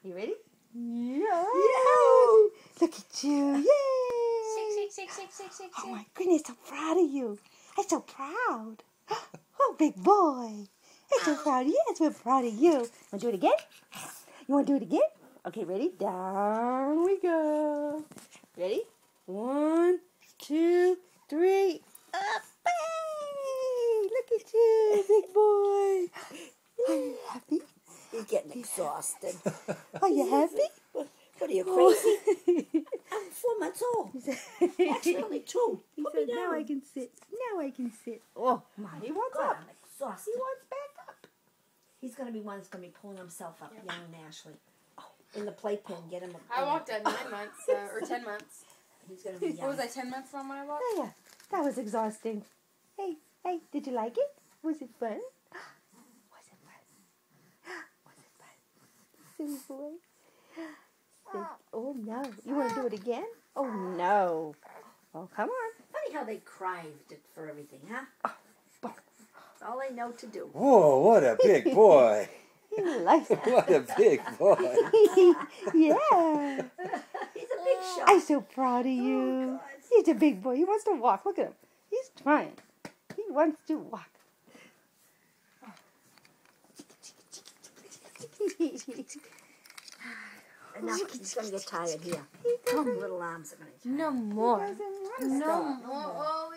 You ready? Yeah. Look at you. Yay. Shake. Oh my goodness, so proud of you. I'm so proud. Oh, big boy. I'm so proud. Yes, we're proud of you. Want to do it again? You want to do it again? Okay, ready? Down we go. Ready? 1, 2, 3. Up. Hey, look at you, big boy. Are you happy? You're getting exhausted. Are you happy? What are you, crazy? I'm 4 months old. Actually, only 2. He Put said, me down. now I can sit. Now I can sit. Oh, my. He wants God, up. I'm exhausted. He wants back up. He's going to be one that's going to be pulling himself up, young and Ashley. In the playpen, get him a... I walked at 9 months, or 10 months. He's going to be young. What was I, 10 months from when I walked? Oh, yeah. That was exhausting. Hey, did you like it? Was it fun? Was it fun? Was it fun? Silly boy. Oh, no. You want to do it again? Oh, no. Oh, come on. Funny how they craved it for everything, huh? That's all they know to do. Whoa, what a big boy. He likes it. What a big boy. Yeah. He's a big shot. I'm so proud of you. Oh, God. He's a big boy. He wants to walk. Look at him. He's trying. He wants to walk. Enough. He's going to get tired here. Little arms are going to No more. He doesn't want to No stop. more. Oh,